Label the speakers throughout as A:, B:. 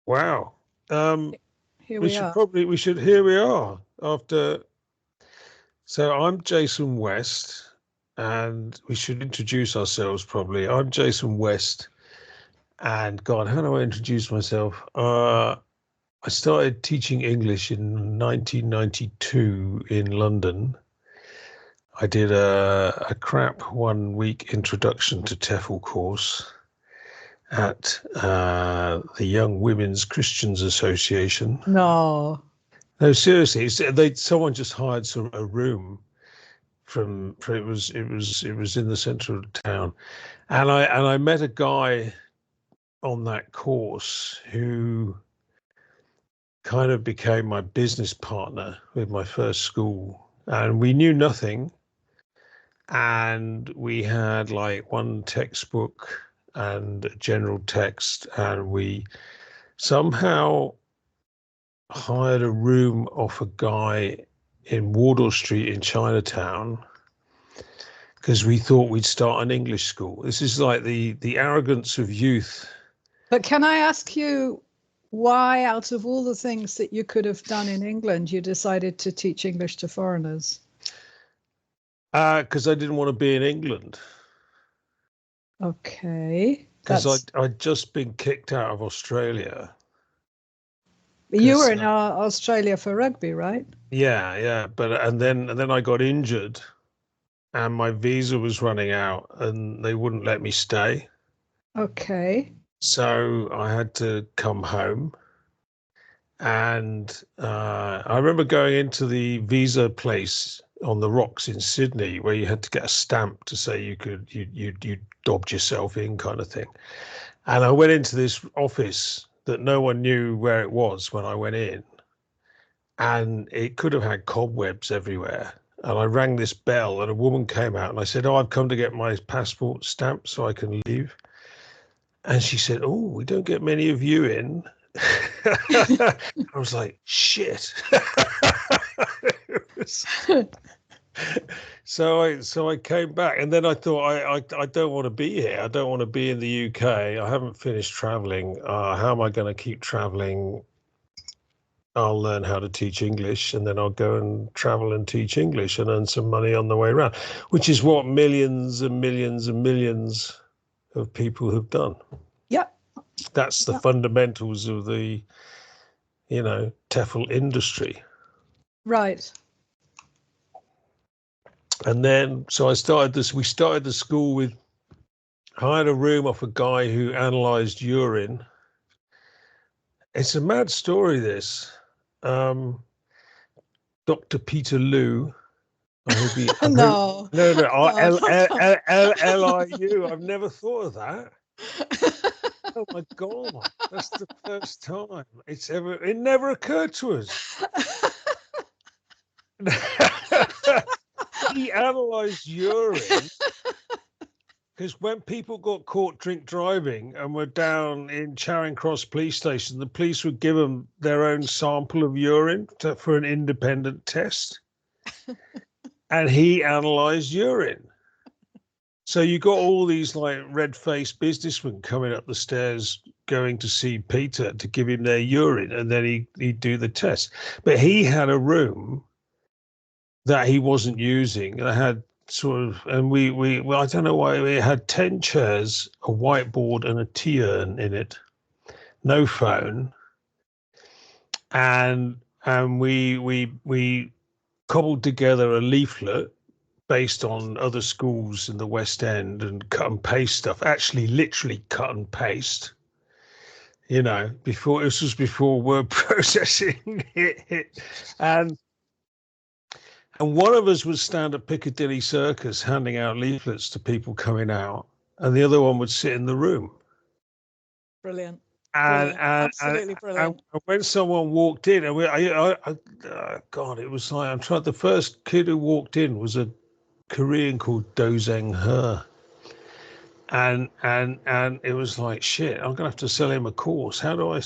A: Wow. Um,
B: Here we are.
A: Here we are after. So I'm Jason West, and we should introduce ourselves probably. I'm Jason West, and God, how do I introduce myself? I started teaching English in 1992 in London. I did a crap 1 week introduction to TEFL course at the Young Women's Christians Association.
B: No.
A: No, seriously, someone just hired a room from it was in the centre of town, and I met a guy on that course who kind of became my business partner with my first school, and we knew nothing, and we had like one textbook and a general text, and we somehow hired a room off a guy in Wardour Street in Chinatown because we thought we'd start an English school. This is like the arrogance of youth.
B: But can I ask you why, out of all the things that you could have done in England, you decided to teach English to foreigners?
A: Because I didn't want to be in England.
B: Okay.
A: Because I'd just been kicked out of Australia.
B: You were in Australia for rugby, right?
A: Yeah. And then I got injured, and my visa was running out, and they wouldn't let me stay.
B: Okay.
A: So I had to come home, and I remember going into the visa place on the rocks in Sydney, where you had to get a stamp to say you dobbed yourself in, kind of thing. And I went into this office that no one knew where it was when I went in, and it could have had cobwebs everywhere. And I rang this bell, and a woman came out, and I said, "Oh, I've come to get my passport stamp so I can leave." And she said, "Oh, we don't get many of you in." I was like, shit. So I came back, and then I thought, I don't want to be here. I don't want to be in the UK. I haven't finished traveling. How am I going to keep traveling? I'll learn how to teach English, and then I'll go and travel and teach English and earn some money on the way around, which is what millions and millions and millions of people have done.
B: Yep.
A: That's the fundamentals of the, TEFL industry.
B: Right.
A: And then, so we started the school with, hired a room off a guy who analysed urine. It's a mad story, this. Dr. Peter Liu.
B: No.
A: Liu. I've never thought of that. Oh my God, that's the first time it never occurred to us. He analysed urine because when people got caught drink driving and were down in Charing Cross police station, the police would give them their own sample of urine for an independent test. And he analysed urine. So you got all these like red-faced businessmen coming up the stairs going to see Peter to give him their urine, and then he'd do the test. But he had a room that he wasn't using. And I had and we I don't know why, we had 10 chairs, a whiteboard, and a tea urn in it, no phone, and we cobbled together a leaflet based on other schools in the West End and cut and paste stuff. Actually, literally cut and paste. This was before word processing hit. And one of us would stand at Piccadilly Circus handing out leaflets to people coming out, and the other one would sit in the room.
B: Brilliant.
A: Absolutely brilliant. And when someone walked in, and God, it was like, the first kid who walked in was a Korean called Dozeng He. And it was like, shit, I'm gonna have to sell him a course. How do I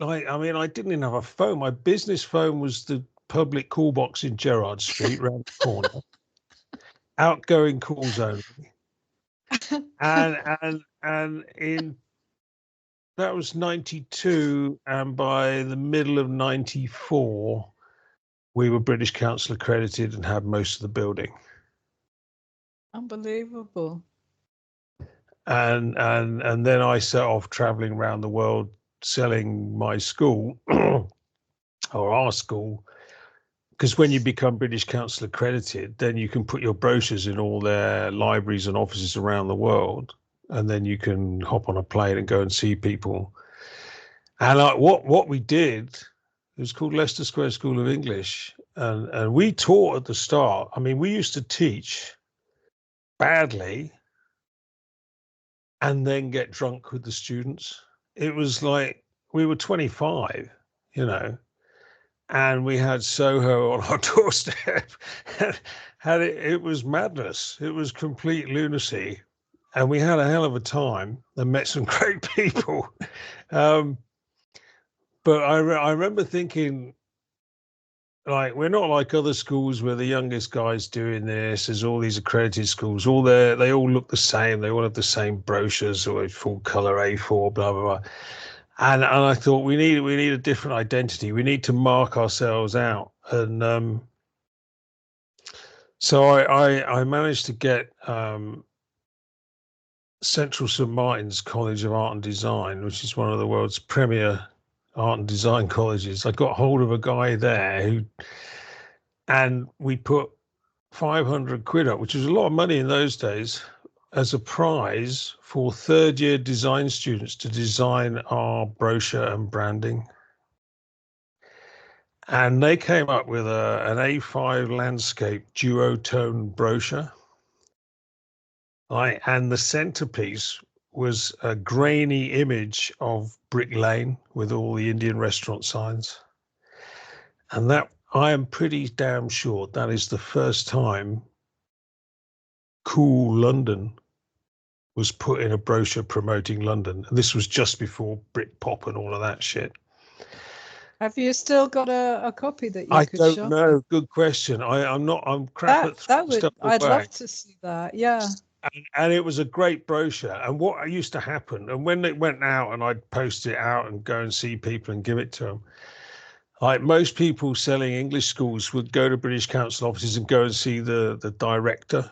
A: and I didn't even have a phone. My business phone was the public call box in Gerrard Street, round the corner. Outgoing calls only. and in that was 92, and by the middle of 94, we were British Council accredited and had most of the building.
B: Unbelievable.
A: And then I set off traveling around the world selling my school or our school, because when you become British Council accredited, then you can put your brochures in all their libraries and offices around the world, and then you can hop on a plane and go and see people. And what we did, it was called Leicester Square School of English, and we taught at the start. I mean, we used to teach badly and then get drunk with the students. It was like we were 25, you know, and we had Soho on our doorstep. And it was madness. It was complete lunacy. And we had a hell of a time and met some great people. But I remember thinking, like, we're not like other schools where the youngest guy's doing this. There's all these accredited schools, they all look the same. They all have the same brochures or full color A4, blah, blah, blah. And I thought we need a different identity. We need to mark ourselves out. And so I managed to get Central St. Martin's College of Art and Design, which is one of the world's premier art and design colleges. I got hold of a guy there and we put 500 quid up, which was a lot of money in those days, as a prize for third-year design students to design our brochure and branding. And they came up with an A5 landscape duotone brochure. And the centerpiece was a grainy image of Brick Lane with all the Indian restaurant signs. And that, I am pretty damn sure that is the first time Cool London was put in a brochure promoting London. And this was just before Britpop and all of that shit.
B: Have you still got a copy that you could show?
A: I don't know. Good question. I'm crap at stuff away.
B: I'd love to see that. Yeah.
A: And it was a great brochure. And what used to happen, and when it went out and I'd post it out and go and see people and give it to them, like most people selling English schools would go to British Council offices and go and see the director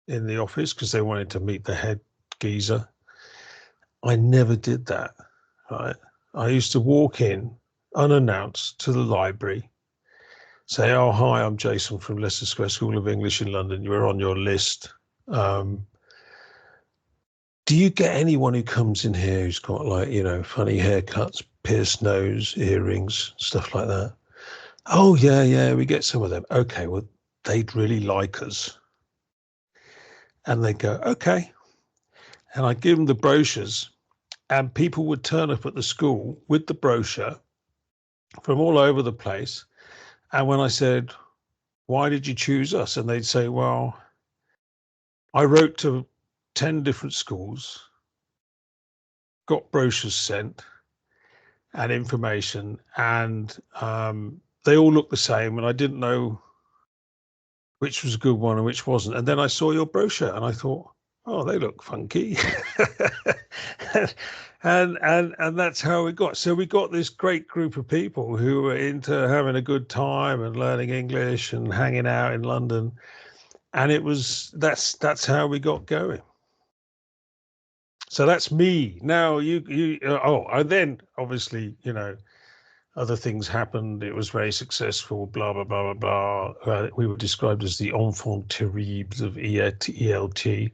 A: in the office because they wanted to meet the head geezer. I never did that, right? I used to walk in unannounced to the library, say, "Oh, hi, I'm Jason from Leicester Square School of English in London. You're on your list. Do you get anyone who comes in here who's got, like, you know, funny haircuts, pierced nose, earrings, stuff like that?" "Oh, yeah, we get some of them." "Okay, well, they'd really like us." And they go, "Okay." And I give them the brochures, and people would turn up at the school with the brochure from all over the place. And when I said, "Why did you choose us?" And they'd say, "Well, I wrote to 10 different schools, got brochures sent and information, and they all look the same, and I didn't know which was a good one and which wasn't. And then I saw your brochure and I thought, oh, they look funky." and that's how we got. So we got this great group of people who were into having a good time and learning English and hanging out in London. And that's how we got going. So that's me. Now and then obviously, you know, other things happened. It was very successful, blah, blah, blah, blah, blah. We were described as the enfant terribles of ELT.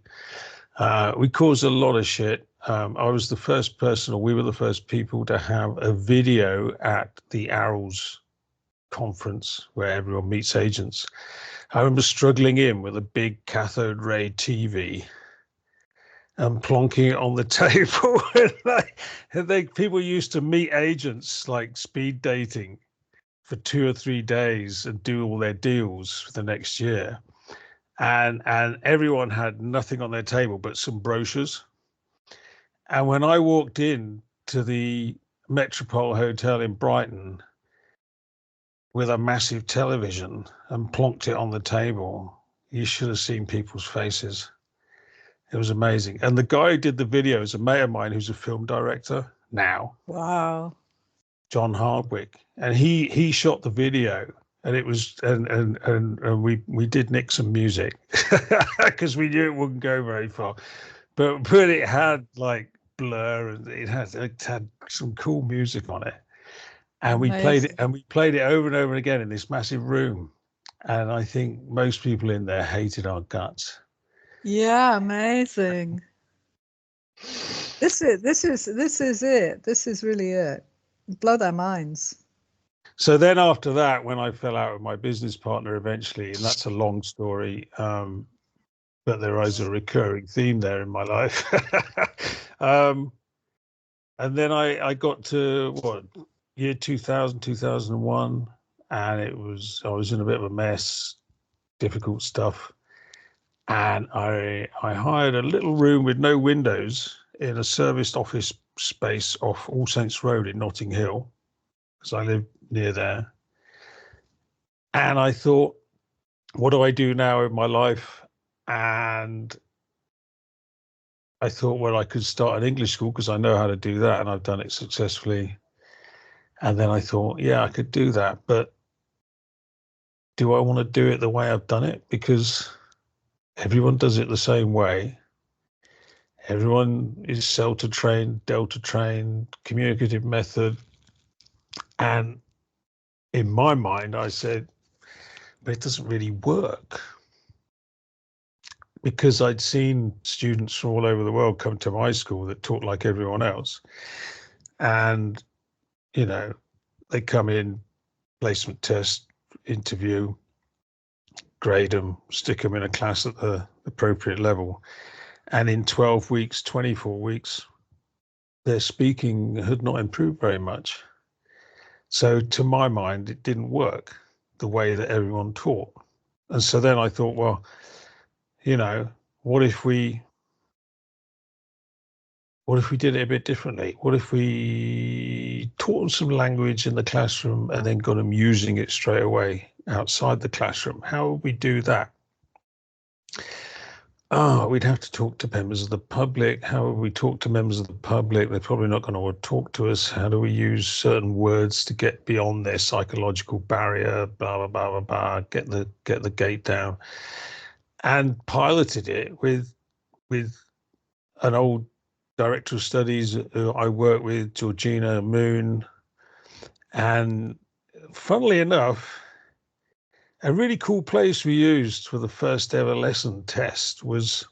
A: We caused a lot of shit. I was the first person, or we were the first people to have a video at the ARLS conference where everyone meets agents. I remember struggling in with a big cathode ray TV and plonking it on the table. And people used to meet agents, like speed dating, for 2 or 3 days and do all their deals for the next year. And everyone had nothing on their table but some brochures. And when I walked in to the Metropole Hotel in Brighton with a massive television and plonked it on the table, you should have seen people's faces. It was amazing. And the guy who did the video is a mate of mine who's a film director now,
B: Wow.
A: John Hardwick, and he shot the video. And it was, and we did nick some music because we knew it wouldn't go very far, but it had like Blur, and it had some cool music on it, and we played it,
B: Amazing.
A: and we played it over and over again in this massive room, and I think most people in there hated our guts.
B: Yeah, amazing. This is it. This is really it. Blow their minds.
A: So then after that, when I fell out with my business partner eventually, and that's a long story, but there is a recurring theme there in my life. And then I got to what, year 2000, 2001, and I was in a bit of a mess, difficult stuff. And I hired a little room with no windows in a serviced office space off All Saints Road in Notting Hill, because I live near there. And I thought, what do I do now in my life? And I thought, well, I could start an English school because I know how to do that, and I've done it successfully. And then I thought, yeah, I could do that, but do I want to do it the way I've done it? Because everyone does it the same way. Everyone is CELTA trained, Delta trained, communicative method. And in my mind, I said, but it doesn't really work. Because I'd seen students from all over the world come to my school that taught like everyone else. And, you know, they come in, placement test, interview, grade them, stick them in a class at the appropriate level. And in 12 weeks, 24 weeks, their speaking had not improved very much. So to my mind, it didn't work the way that everyone taught. And so then I thought, well, you know, what if we did it a bit differently? What if we taught them some language in the classroom and then got them using it straight away outside the classroom? How would we do that? Oh, we'd have to talk to members of the public. How would we talk to members of the public? They're probably not going to want to talk to us. How do we use certain words to get beyond their psychological barrier? Blah, blah, blah, blah, blah. Get the gate down. And piloted it with an old director of studies who I work with, Georgina Moon. And funnily enough, a really cool place we used for the first ever lesson test was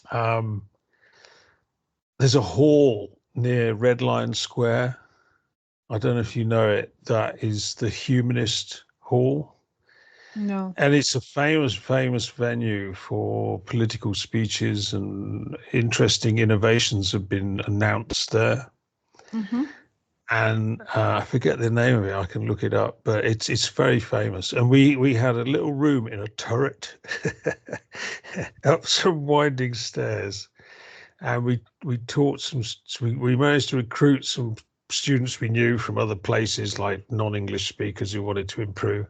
A: there's a hall near Red Lion Square. I don't know if you know it. That is the Humanist Hall.
B: No.
A: And it's a famous venue for political speeches, and interesting innovations have been announced there.
B: Mm-hmm.
A: And I forget the name of it. I can look it up, but it's very famous. And we had a little room in a turret up some winding stairs, and we taught we managed to recruit some students we knew from other places, like non-English speakers who wanted to improve.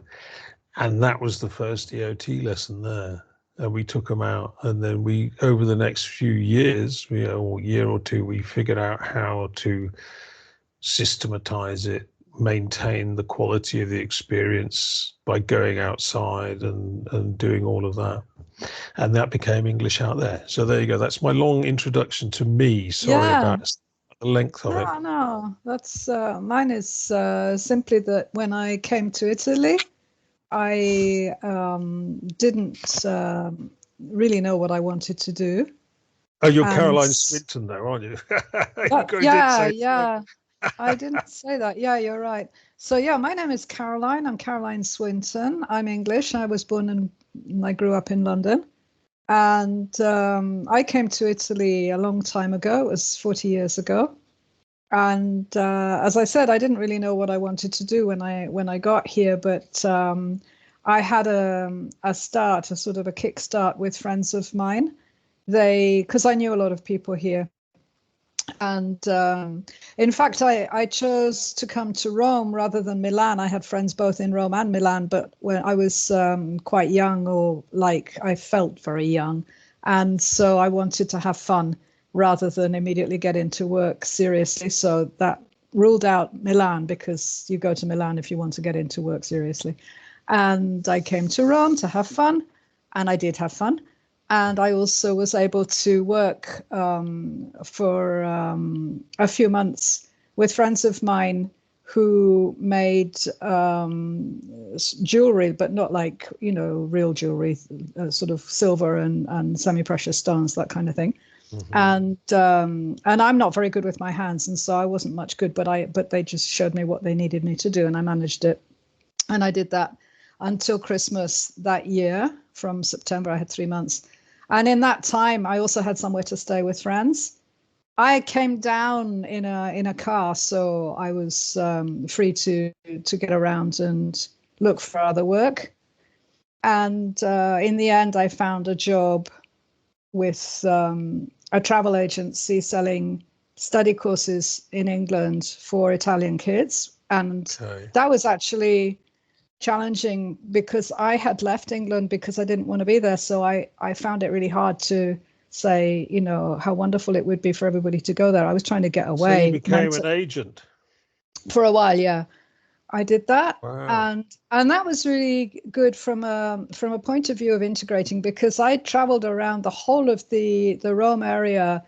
A: And that was the first EOT lesson there. And we took them out, and then we, over the next few years, or year or two, we figured out how to systematize it, maintain the quality of the experience by going outside and doing all of that. And that became English Out There. So there you go. That's my long introduction to me. Sorry about the length of it.
B: No, that's mine is simply that when I came to Italy, I didn't really know what I wanted to do.
A: Oh, you're Caroline Swinton, though, aren't you?
B: Yeah. I didn't say that. Yeah, you're right. So yeah, my name is Caroline. I'm Caroline Swinton. I'm English. I was born and I grew up in London. And I came to Italy a long time ago. It was 40 years ago. And as I said, I didn't really know what I wanted to do when I got here, but I had a sort of a kickstart with friends of mine. Because I knew a lot of people here. And in fact, I chose to come to Rome rather than Milan. I had friends both in Rome and Milan, but when I was quite young, or like I felt very young, And so I wanted to have fun rather than immediately get into work seriously. So that ruled out Milan, because you go to Milan if you want to get into work seriously. And I came to Rome to have fun, and I did have fun. And I also was able to work for a few months with friends of mine who made jewelry, but not like, real jewelry, sort of silver and semi-precious stones, that kind of thing. Mm-hmm. And I'm not very good with my hands, and so I wasn't much good, but they just showed me what they needed me to do, and I managed it. And I did that until Christmas that year. From September, I had 3 months. And in that time, I also had somewhere to stay with friends. I came down in a car, so I was free to get around and look for other work. And in the end, I found a job with a travel agency selling study courses in England for Italian kids. And that was actually challenging, because I had left England because I didn't want to be there. So I found it really hard to say, how wonderful it would be for everybody to go there. I was trying to get away.
A: So you became an agent?
B: For a while, yeah. I did that.
A: Wow.
B: And that was really good from a point of view of integrating, because I traveled around the whole of the Rome area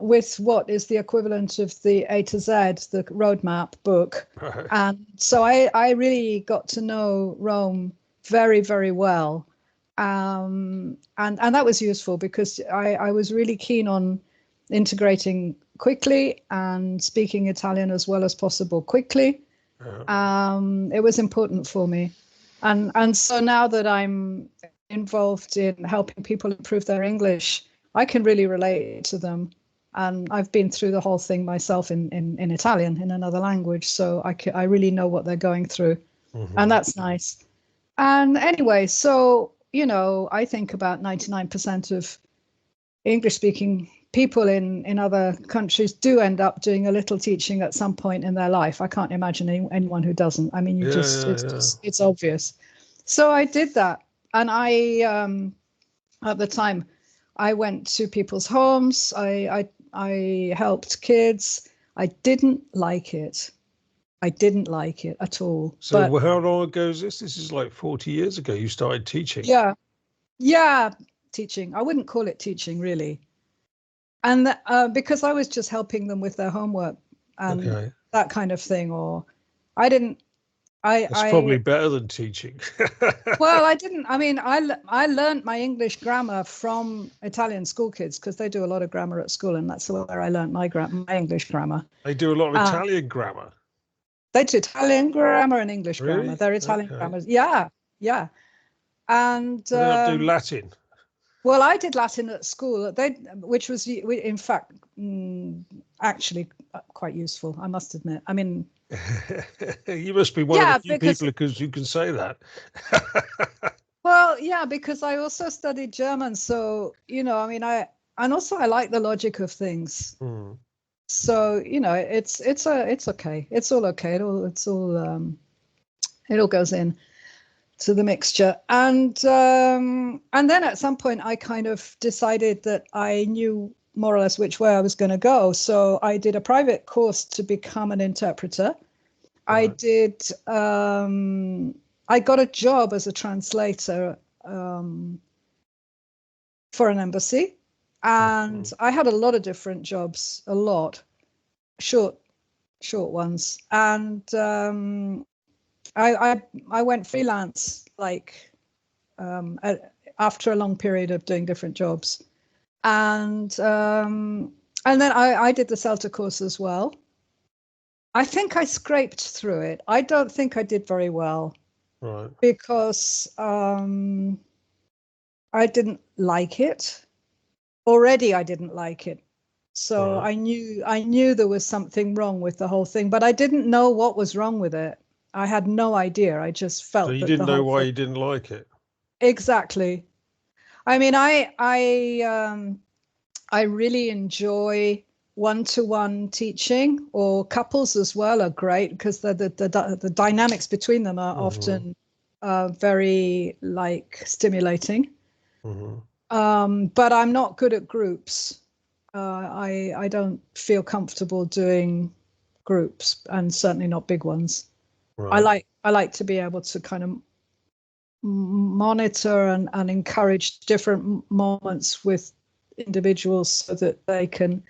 B: with what is the equivalent of the A to Z, the roadmap book.
A: Right.
B: And so I really got to know Rome very, very well. And that was useful, because I was really keen on integrating quickly and speaking Italian as well as possible quickly. Yeah. It was important for me. And so now that I'm involved in helping people improve their English, I can really relate to them. And I've been through the whole thing myself in Italian, in another language. So I really know what they're going through. Mm-hmm. And that's nice. And anyway, so, I think about 99% of English-speaking people in other countries do end up doing a little teaching at some point in their life. I can't imagine anyone who doesn't. I mean, it's obvious. So I did that. And I, at the time, I went to people's homes. I helped kids. I didn't like it. I didn't like it at all.
A: So how long ago is this? This is like 40 years ago you started teaching.
B: Yeah, teaching. I wouldn't call it teaching, really. And because I was just helping them with their homework and that kind of thing. Or I didn't.
A: That's probably better than teaching.
B: Well, I didn't. I mean, I learned my English grammar from Italian school kids, because they do a lot of grammar at school, and that's where I learned my English grammar.
A: They do a lot of Italian grammar.
B: They do Italian grammar and English grammar. They're Italian grammars. Yeah. And
A: they don't do Latin.
B: Well, I did Latin at school, which was, in fact, actually quite useful, I must admit. I mean,
A: you must be one of the few people because you can say that.
B: Well, yeah, because I also studied German, so I mean, I like the logic of things. Mm. So it's okay. It's all okay. It all goes in to the mixture. And then at some point I kind of decided that I knew more or less which way I was going to go. So I did a private course to become an interpreter. Right. I got a job as a translator for an embassy. And I had a lot of different jobs, a lot, short ones. And I went freelance, like after a long period of doing different jobs, and then I did the CELTA course as well. I think I scraped through it. I don't think I did very well, right? Because I didn't like it. Already, I didn't like it. So right. I knew there was something wrong with the whole thing, but I didn't know what was wrong with it. I had no idea. I just felt.
A: So you didn't know why you didn't like it.
B: Exactly. I mean, I really enjoy one-to-one teaching, or couples as well are great, because the dynamics between them are often very stimulating. Mm-hmm. But I'm not good at groups. I don't feel comfortable doing groups, and certainly not big ones.
A: Right.
B: I like to be able to kind of monitor and encourage different moments with individuals so that they can,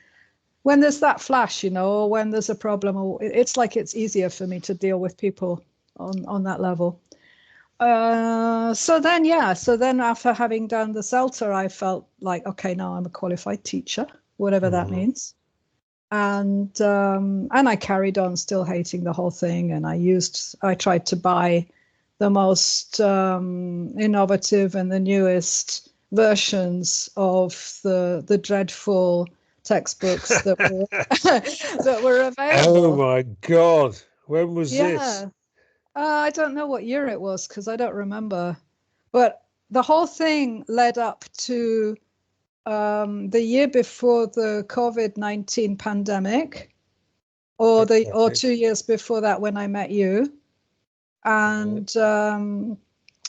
B: when there's that flash, or when there's a problem, or it's like it's easier for me to deal with people on that level. So then after having done the CELTA, I felt like, okay, now I'm a qualified teacher, whatever that means. And I carried on still hating the whole thing. And I tried to buy the most innovative and the newest versions of the dreadful textbooks that were that were available.
A: Oh my God. When was this?
B: Yeah. I don't know what year it was because I don't remember. But the whole thing led up to the year before the COVID-19 pandemic, or 2 years before that when I met you. And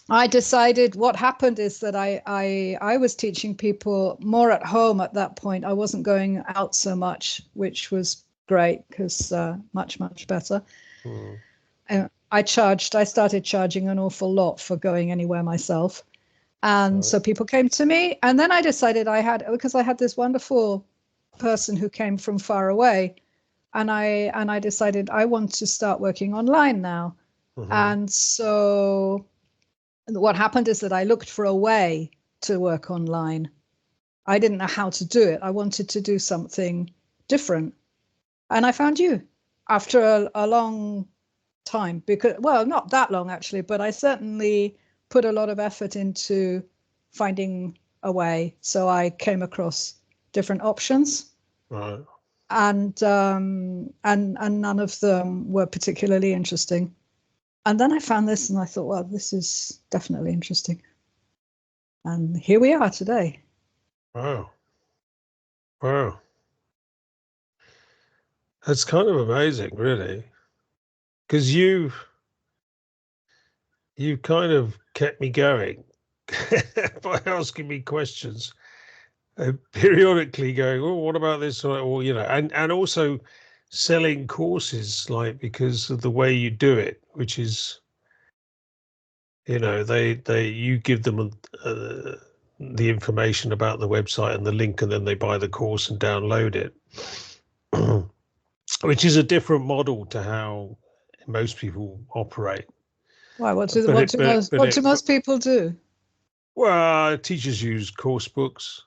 B: I decided what happened is that I was teaching people more at home at that point. I wasn't going out so much, which was great because much, much better. I started charging an awful lot for going anywhere myself. And so people came to me, and then I decided because I had this wonderful person who came from far away, and I decided I want to start working online now. And so what happened is that I looked for a way to work online. I didn't know how to do it. I wanted to do something different. And I found you after a long time, because, well, not that long actually, but I certainly put a lot of effort into finding a way. So I came across different options.
A: Right.
B: And none of them were particularly interesting. And then I found this and I thought, well, this is definitely interesting. And here we are today.
A: Wow. Wow. That's kind of amazing, really. Because you kind of kept me going by asking me questions, periodically going, oh, what about this? Or and also selling courses, like, because of the way you do it, which is, you give them the information about the website and the link, and then they buy the course and download it, which is a different model to how most people operate.
B: Why? What do most people do?
A: Well, teachers use course books.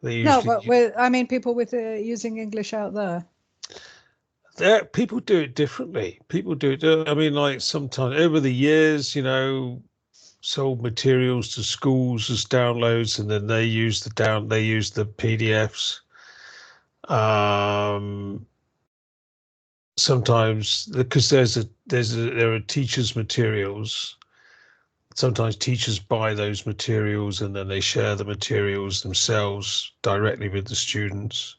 A: They
B: No,
A: usually
B: but people with using English out there.
A: people do it differently. People do it. I mean, like, sometimes over the years, sold materials to schools as downloads, and then they use the PDFs. Sometimes, because there are teachers' materials. Sometimes teachers buy those materials and then they share the materials themselves directly with the students.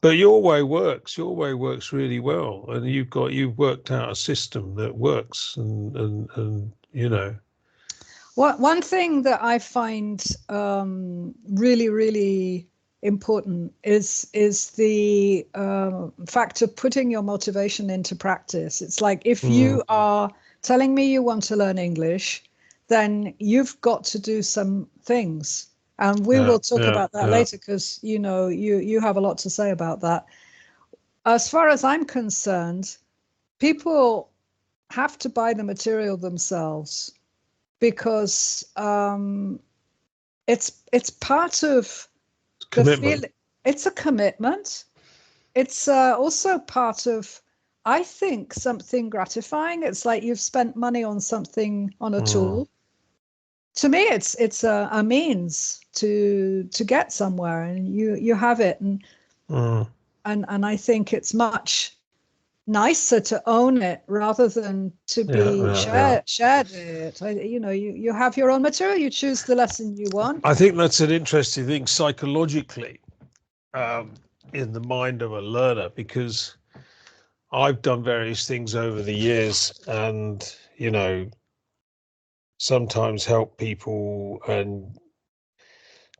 A: But your way works really well, and you've worked out a system that works, and
B: One thing that I find really, really important is the fact of putting your motivation into practice. It's like, if you are telling me you want to learn English, then you've got to do some things. And we will talk about that later, because you have a lot to say about that. As far as I'm concerned, people have to buy the material themselves, because it's part of the feeling. It's a commitment. It's also part of, I think, something gratifying. It's like you've spent money on something, on a tool. To me, it's a means to get somewhere, and you have it, and I think it's much nicer to own it rather than to be shared it. You have your own material. You choose the lesson you want.
A: I think that's an interesting thing psychologically, in the mind of a learner, because I've done various things over the years, and sometimes help people, and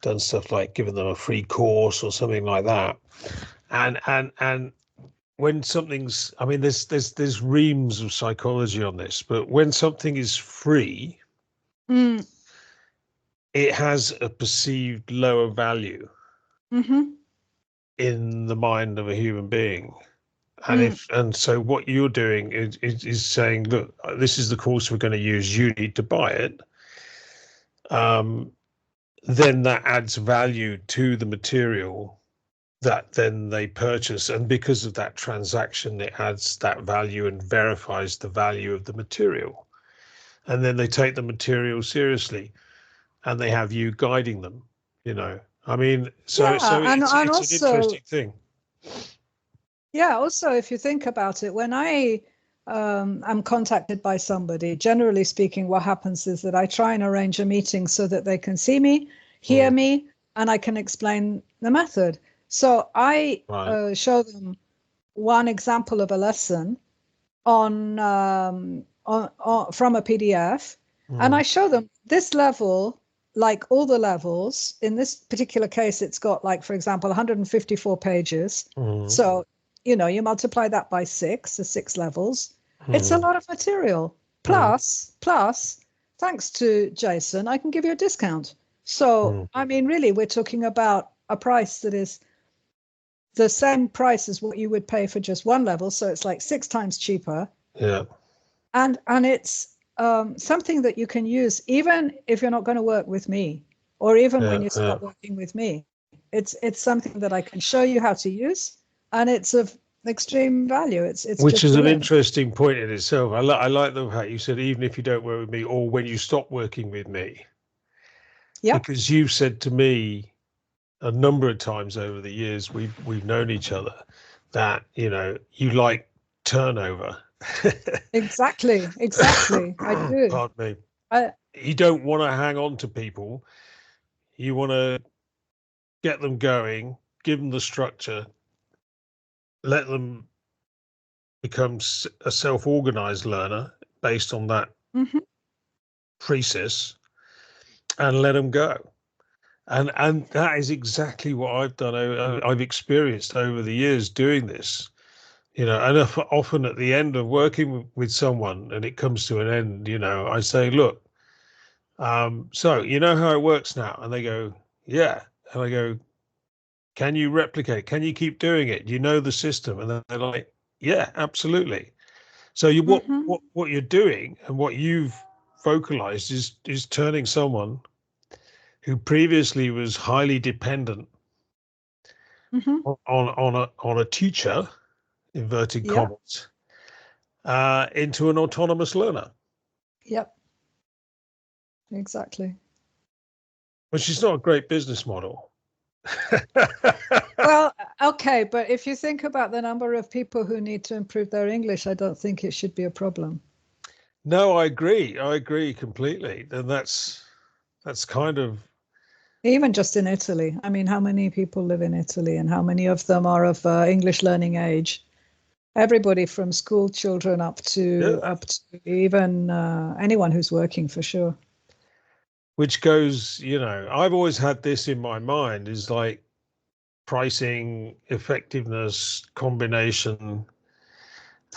A: done stuff like giving them a free course or something like that. And when something's, I mean, there's reams of psychology on this, but when something is free, it has a perceived lower value in the mind of a human being. And so what you're doing is saying, look, this is the course we're going to use. You need to buy it. Then that adds value to the material that then they purchase, and because of that transaction, it adds that value and verifies the value of the material. And then they take the material seriously, and they have you guiding them. I mean, so it's an interesting thing.
B: Yeah, also, if you think about it, when I am contacted by somebody, generally speaking, what happens is that I try and arrange a meeting so that they can see me, hear me, and I can explain the method. So I show them one example of a lesson on from a PDF, and I show them this level, like all the levels. In this particular case, it's got, like, for example, 154 pages. So you multiply that by 6, the 6 levels. It's a lot of material. Plus, thanks to Jason, I can give you a discount. So, I mean, really, we're talking about a price that is the same price as what you would pay for just one level. So it's like 6 times cheaper.
A: Yeah.
B: And it's something that you can use even if you're not going to work with me, or even when you start working with me. It's something that I can show you how to use, and it's of extreme value. It's
A: which is
B: brilliant.
A: An interesting point in itself. I like the fact you said even if you don't work with me, or when you stop working with me.
B: Yeah.
A: Because you've said to me a number of times over the years we've known each other that you like turnover.
B: Exactly. I do.
A: Pardon me. You don't want to hang on to people. You want to get them going, give them the structure, let them become a self-organized learner based on that process, and let them go. And that is exactly what I've done. I've experienced over the years doing this, and often at the end of working with someone and it comes to an end, I say, look, so you know how it works now? And they go, yeah. And I go, can you replicate? Can you keep doing it? Do you know the system? And they're like, yeah, absolutely. So what you're doing and what you've vocalized is turning someone who previously was highly dependent on a teacher, inverted commas, into an autonomous learner.
B: Yep. Exactly.
A: Which is not a great business model.
B: Well, okay, but if you think about the number of people who need to improve their English, I don't think it should be a problem.
A: No, I agree completely. And that's kind of...
B: Even just in Italy. I mean, how many people live in Italy, and how many of them are of English learning age? Everybody from school children up to even anyone who's working, for sure.
A: Which goes, I've always had this in my mind, is like pricing, effectiveness, combination.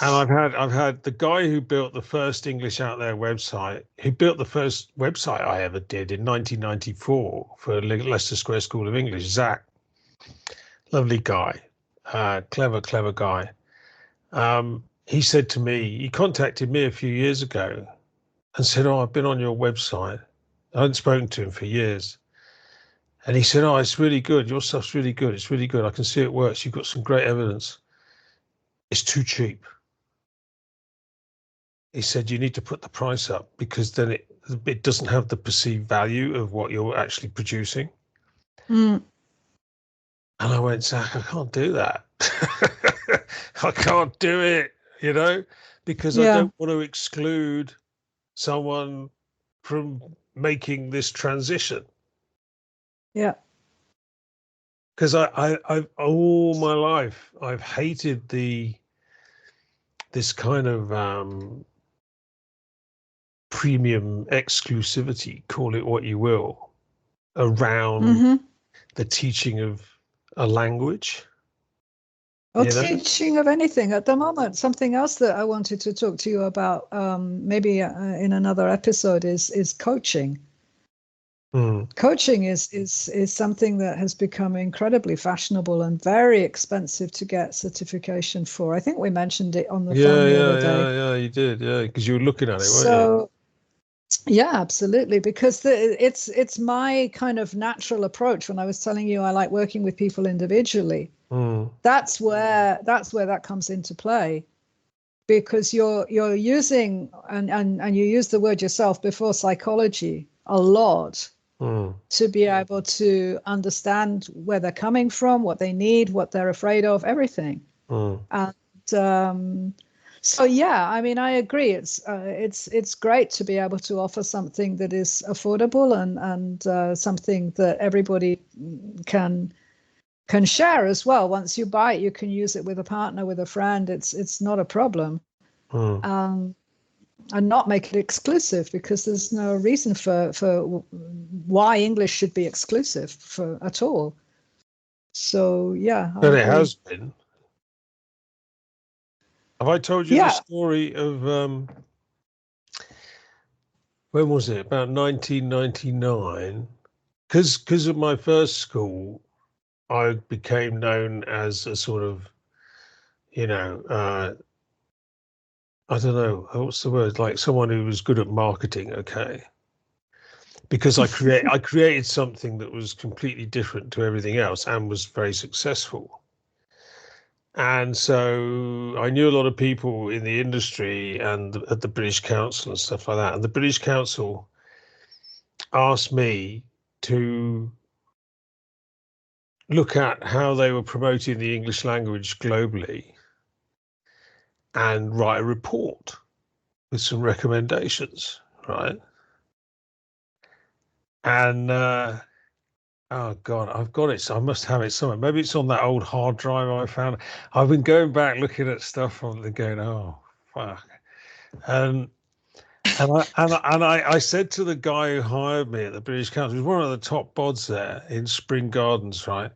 A: And I've had the guy who built the first English Out There website, who built the first website I ever did in 1994 for Leicester Square School of English, Zach. Lovely guy, clever guy. He said to me, he contacted me a few years ago and said, oh, I've been on your website. I hadn't spoken to him for years. And he said, oh, it's really good. Your stuff's really good. It's really good. I can see it works. You've got some great evidence. It's too cheap. He said, you need to put the price up, because then it doesn't have the perceived value of what you're actually producing. And I went, Zach, I can't do that. I can't do it, because I don't want to exclude someone from making this transition.
B: Yeah.
A: Because I've all my life, I've hated this kind of premium exclusivity, call it what you will. around the teaching of a language.
B: Or teaching of anything at the moment. Something else that I wanted to talk to you about, maybe in another episode, is coaching. Coaching is something that has become incredibly fashionable and very expensive to get certification for. I think we mentioned it on the phone the other day.
A: Yeah, you did. Yeah, because you were looking at it, weren't you?
B: Yeah, absolutely. Because it's my kind of natural approach. When I was telling you I like working with people individually, that's where that comes into play. Because you're using and you use the word yourself before, psychology, a lot. To be able to understand where they're coming from, what they need, what they're afraid of, everything. And so, yeah, I mean, I agree. It's great to be able to offer something that is affordable and something that everybody can share as well. Once you buy it, you can use it with a partner, with a friend. It's not a problem. And not make it exclusive, because there's no reason for why English should be exclusive at all. So yeah,
A: but it has been. Have I told you the story of when was it? About 1999. Because of my first school, I became known as a sort of, I don't know, what's the word? Like someone who was good at marketing, okay? Because I created something that was completely different to everything else and was very successful. And so I knew a lot of people in the industry and at the British Council and stuff like that. And the British Council asked me to look at how they were promoting the English language globally and write a report with some recommendations, right? And oh God, I've got it. So I must have it somewhere. Maybe it's on that old hard drive I found. I've been going back looking at stuff on the going, oh fuck. And I said to the guy who hired me at the British Council, he was one of the top bods there in Spring Gardens, right?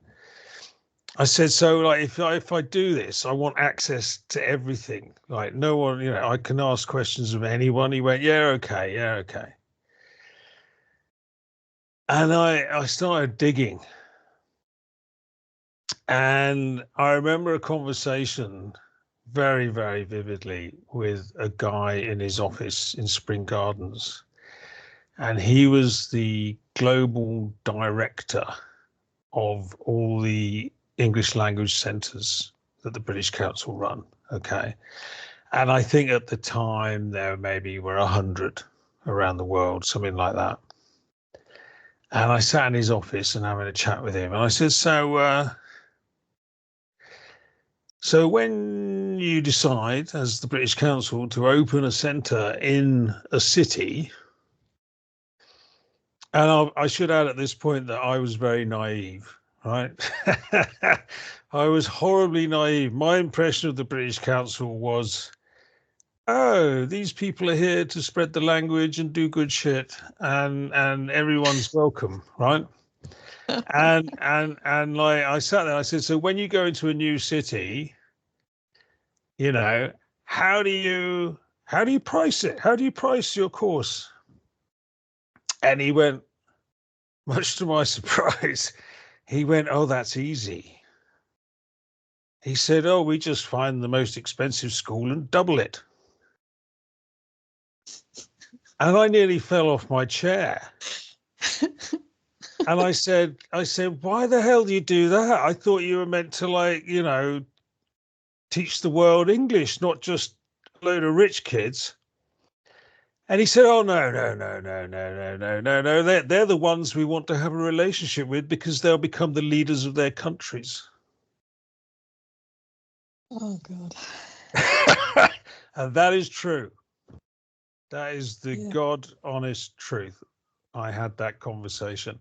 A: I said, so like if I do this, I want access to everything. Like no one, I can ask questions of anyone. He went, yeah, okay. And I started digging. And I remember a conversation very, very vividly with a guy in his office in Spring Gardens. And he was the global director of all the English language centres that the British Council run. Okay. And I think at the time there maybe were 100 around the world, something like that. And I sat in his office and having a chat with him. And I said, so when you decide as the British Council to open a centre in a city, and I should add at this point that I was very naive, right? I was horribly naive. My impression of the British Council was, oh, these people are here to spread the language and do good shit, and everyone's welcome, right? and like I sat there, I said, so when you go into a new city, how do you price it? How do you price your course? And he went, much to my surprise, he went, oh, that's easy. He said, oh, we just find the most expensive school and double it. And I nearly fell off my chair. And I said, why the hell do you do that? I thought you were meant to teach the world English, not just a load of rich kids. And he said, oh, no. They're the ones we want to have a relationship with because they'll become the leaders of their countries.
B: Oh, God.
A: And that is true. That is the God honest truth. I had that conversation.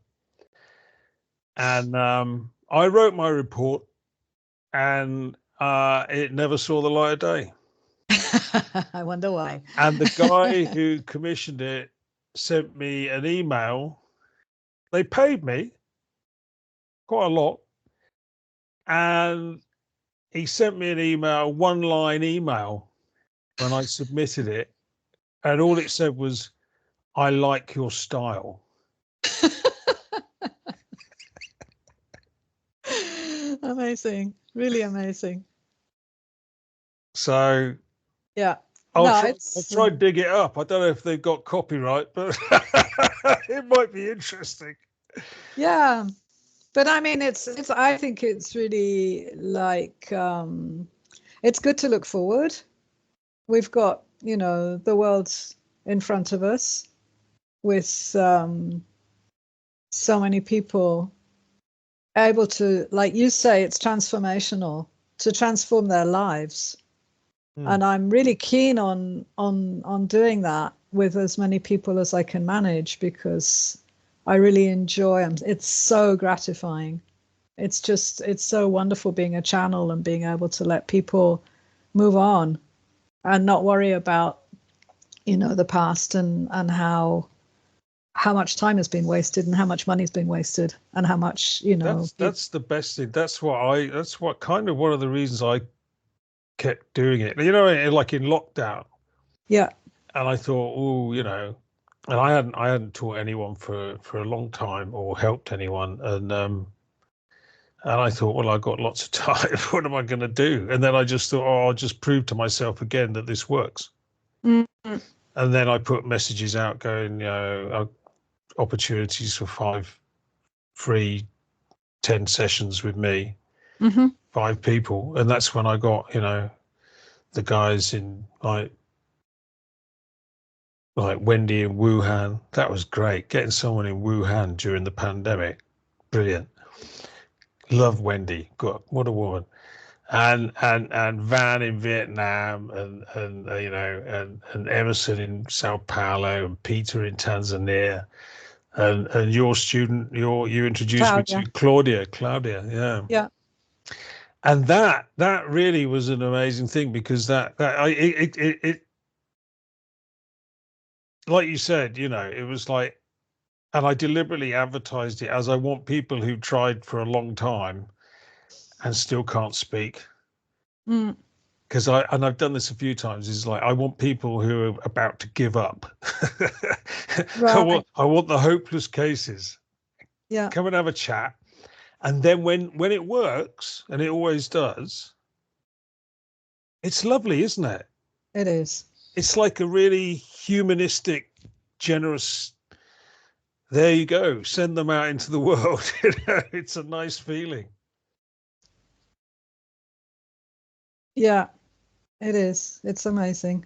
A: And I wrote my report and it never saw the light of day.
B: I wonder why.
A: And the guy who commissioned it sent me an email they paid me quite a lot, and he sent me an email, one-line email, when I submitted it, and all it said was, "I like your style."
B: Amazing, really amazing.
A: So
B: yeah,
A: I'll try and dig it up. I don't know if they've got copyright, but it might be interesting.
B: Yeah, but I mean, it's. I think it's really like it's good to look forward. We've got, the world in front of us with so many people able to, like you say, it's transformational, to transform their lives. And I'm really keen on doing that with as many people as I can manage, because I really enjoy them. It's so gratifying. It's so wonderful being a channel and being able to let people move on and not worry about, the past and how much time has been wasted and how much money has been wasted and how much,
A: That's the best thing. That's what kind of one of the reasons I kept doing it. Like in lockdown.
B: Yeah.
A: And I thought, and I hadn't taught anyone for a long time or helped anyone. And I thought, well, I've got lots of time. What am I going to do? And then I just thought, I'll just prove to myself again that this works.
B: Mm-hmm.
A: And then I put messages out going, opportunities for 5 free 10 sessions with me, 5 people. And that's when I got, the guys in like Wendy in Wuhan. That was great. Getting someone in Wuhan during the pandemic. Brilliant. Love Wendy. God, what a woman. And Van in Vietnam, and Emerson in Sao Paulo, and Peter in Tanzania, and your student, you introduced me to Claudia,
B: yeah.
A: And that really was an amazing thing, because it like you said, it was like, and I deliberately advertised it as, I want people who've tried for a long time and still can't speak. Because I've done this a few times, is like, I want people who are about to give up.
B: Right.
A: I want the hopeless cases.
B: Yeah.
A: Come and have a chat. And then when it works, and it always does, it's lovely, isn't it?
B: It is.
A: It's like a really humanistic, generous, there you go, send them out into the world. It's a nice feeling.
B: Yeah, it is. It's amazing.